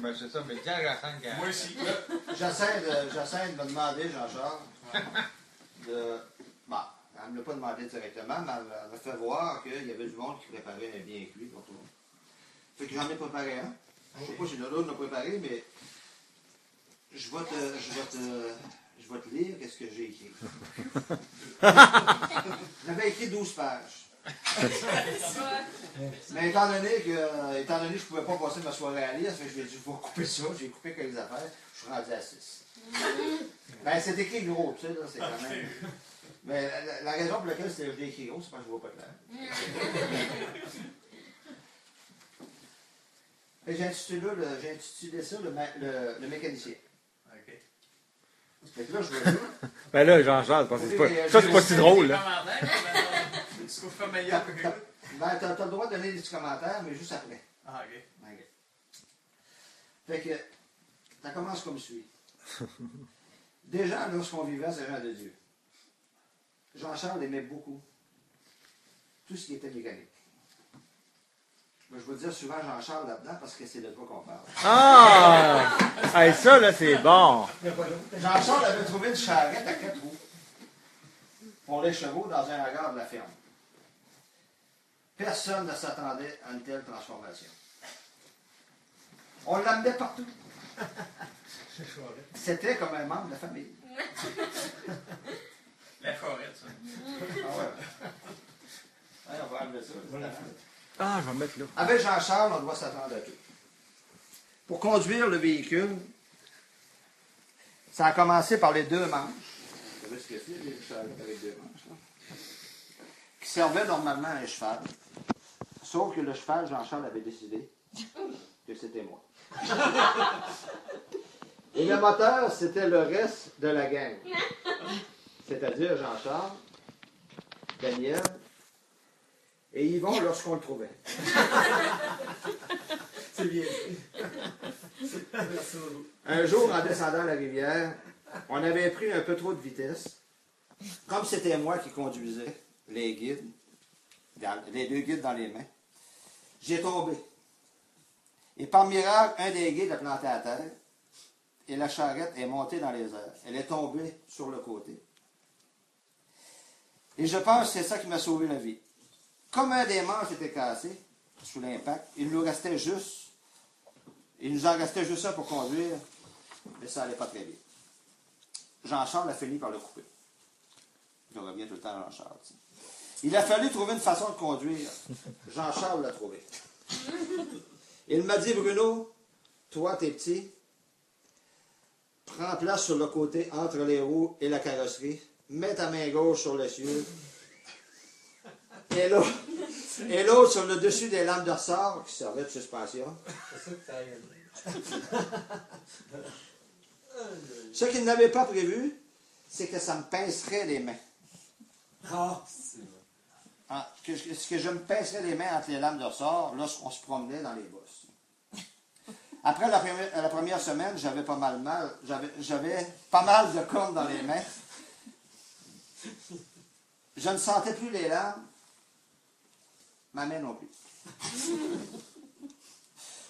Ben, c'est ça, mais dis à Racine qu'elle... Moi aussi. J'essaie de me demander, Jean-Charles, de... Bon, elle ne me l'a pas demandé directement, mais elle m'a fait voir qu'il y avait du monde qui préparait un bien cuit pour tout le monde. Fait que j'en ai préparé un. Je ne sais pas si l'autre l'a préparé, mais je vais te lire qu'est-ce que j'ai écrit. J'avais écrit 12 pages. Mais étant donné que je ne pouvais pas passer ma soirée à lire, je vais dit, je vais couper ça. J'ai coupé quelques affaires. Je suis rendu à 6. Ben, c'est écrit gros, tu sais, là, c'est quand même... Mais la raison pour laquelle je l'ai écrit gros, c'est parce que je ne vois pas clair. Et j'ai intitulé ça le mécanicien. OK. Fait que là, je vais dire... Ben là, Jean-Charles, ça, c'est pas si drôle, là. Tu trouves pas meilleur que ça? Ben, t'as le droit de donner des petits commentaires, mais juste après. Ah, OK. OK. Fait que, ça commence comme suit. Déjà, lorsqu'on vivait à Saint-Jean de Dieu, Jean-Charles aimait beaucoup tout ce qui était mécanique. Ben, je veux dire souvent Jean-Charles là-dedans parce que c'est de quoi qu'on parle. Ah! Hey, ça, là, c'est bon. Jean-Charles avait trouvé une charrette à 4 roues pour les chevaux dans un hangar de la ferme. Personne ne s'attendait à une telle transformation. On l'amenait partout. C'était comme un membre de la famille. La forêt, ça. Ah ouais. Ouais, on va enlever ça. Ah, je vais me mettre là. Avec Jean-Charles, on doit s'attendre à tout. Pour conduire le véhicule, ça a commencé par les 2 manches. Vous savez ce que c'est, les charrettes avec 2 manches, là? Qui servaient normalement à un cheval. Sauf que le cheval, Jean-Charles avait décidé que c'était moi. Et le moteur, c'était le reste de la gang. C'est-à-dire Jean-Charles, Daniel et Yvon lorsqu'on le trouvait. C'est bien. Un jour, en descendant la rivière, on avait pris un peu trop de vitesse. Comme c'était moi qui conduisais les guides, les 2 guides dans les mains, j'ai tombé. Et par miracle, un des guides a planté à terre et la charrette est montée dans les airs. Elle est tombée sur le côté. Et je pense que c'est ça qui m'a sauvé la vie. Comme un des manches était cassé sous l'impact, il nous en restait juste un pour conduire, mais ça n'allait pas très bien. Jean-Charles a fini par le couper. Je reviens tout le temps à Jean-Charles. Il a fallu trouver une façon de conduire. Jean-Charles l'a trouvé. Il m'a dit, Bruno, toi, t'es petit, prends place sur le côté entre les roues et la carrosserie, mets ta main gauche sur l'essieu, et l'autre sur le dessus des lames de ressort qui servaient de suspension. C'est ça que ça aide. Ce qu'il n'avait pas prévu, c'est que ça me pincerait les mains. Ah, c'est vrai. Que je me pincerais les mains entre les lames de ressort lorsqu'on se promenait dans les bosses. Après la première semaine, j'avais pas mal de cordes dans les mains. Je ne sentais plus les lames, ma main non plus.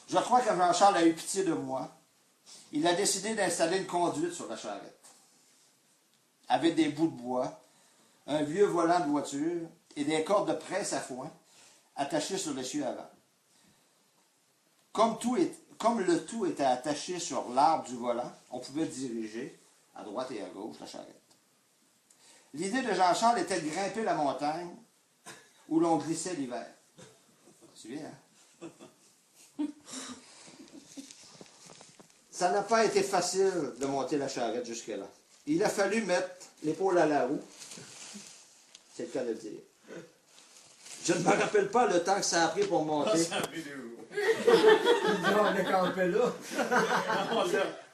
Je crois que Jean-Charles a eu pitié de moi. Il a décidé d'installer une conduite sur la charrette, avec des bouts de bois, un vieux volant de voiture et des cordes de presse à foin attachées sur l'essieu avant. Comme le tout était attaché sur l'arbre du volant, on pouvait diriger à droite et à gauche la charrette. L'idée de Jean-Charles était de grimper la montagne où l'on glissait l'hiver. Tu te souviens, hein? Ça n'a pas été facile de monter la charrette jusque-là. Il a fallu mettre l'épaule à la roue. C'est le cas de le dire. Je ne me rappelle pas le temps que ça a pris pour monter. Ça a pris 2 roues. On est campé là.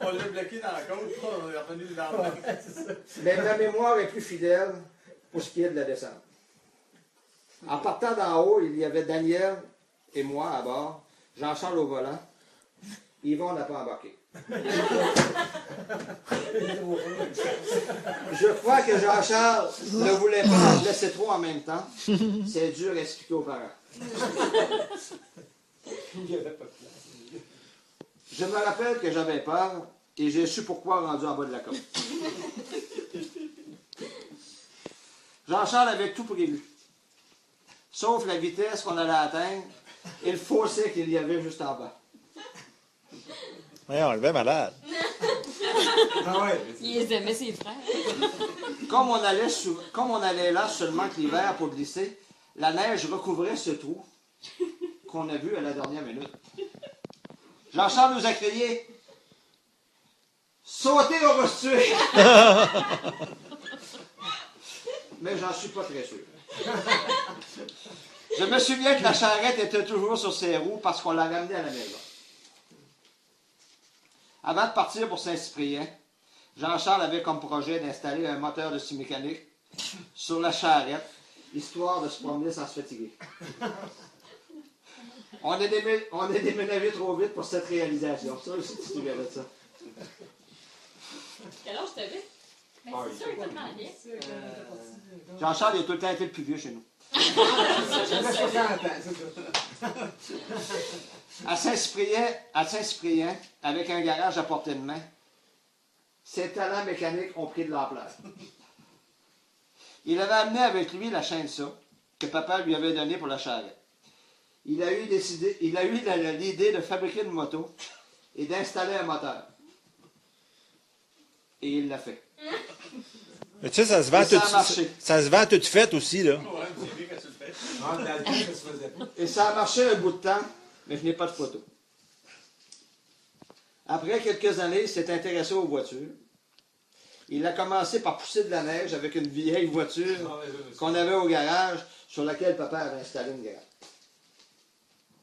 On l'a bloqué dans la côte, on est revenu dans le Ouais, c'est ça. Mais ma mémoire est plus fidèle pour ce qui est de la descente. En partant d'en haut, il y avait Daniel et moi à bord, Jean-Charles au volant. Yvon n'a pas embarqué. Je crois que Jean-Charles ne voulait pas en laisser trop en même temps. C'est dur à expliquer aux parents. Je me rappelle que j'avais peur et j'ai su pourquoi rendu en bas de la côte. Jean-Charles avait tout prévu, sauf la vitesse qu'on allait atteindre et le fossé qu'il y avait juste en bas. Ouais, on le fait malade. Ah ouais. Il les aimait, ses frères. Comme on allait là seulement que l'hiver pour glisser, la neige recouvrait ce trou qu'on a vu à la dernière minute. Jean-Charles nous a crié « Sautez, on va se tuer! » Mais j'en suis pas très sûr. Je me souviens que la charrette était toujours sur ses roues parce qu'on l'a ramenée à la maison. Avant de partir pour Saint-Cyprien, Jean-Charles avait comme projet d'installer un moteur de scie mécanique sur la charrette, histoire de se promener sans se fatiguer. On a déménagé trop vite pour cette réalisation. Ça aussi, tu te souviens de ça. Quel âge t'avais? Ben, c'est sûr, il était tellement bien. Jean-Charles, il a tout le temps été le plus vieux chez nous. J'avais 60 ans, c'est ça. À Saint-Cyprien, avec un garage à portée de main, ses talents mécaniques ont pris de l'ampleur. Il avait amené avec lui la chaîne ça, que papa lui avait donnée pour la charrette. Il a eu l'idée de fabriquer une moto et d'installer un moteur. Et il l'a fait. Mais tu sais, ça se vend Et ça tout a marché. ça se vend tout fait aussi, là. Ouais, c'est bien quand tu le fais. Ah, dans le temps, ça se faisait pas. Et ça a marché un bout de temps, mais je n'ai pas de photo. Après quelques années, il s'est intéressé aux voitures. Il a commencé par pousser de la neige avec une vieille voiture qu'on avait au garage, sur laquelle papa avait installé une garage.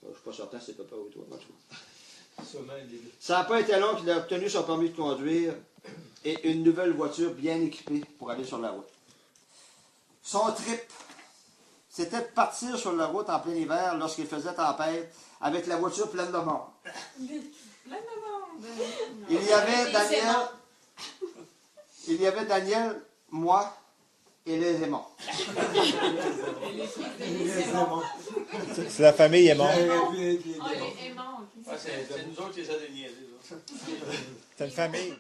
Je ne suis pas certain si c'est papa ou toi. En tout cas. Sûrement, il est- Ça n'a pas été long qu'il a obtenu son permis de conduire et une nouvelle voiture bien équipée pour aller sur la route. Son trip, c'était de partir sur la route en plein hiver lorsqu'il faisait tempête avec la voiture pleine de monde. Il y avait Daniel, moi et les aimants. C'est la famille est morte. Oh, les aimants, ok. Ouais, c'est nous autres qui essaient de niaiser. Ça. C'est une famille.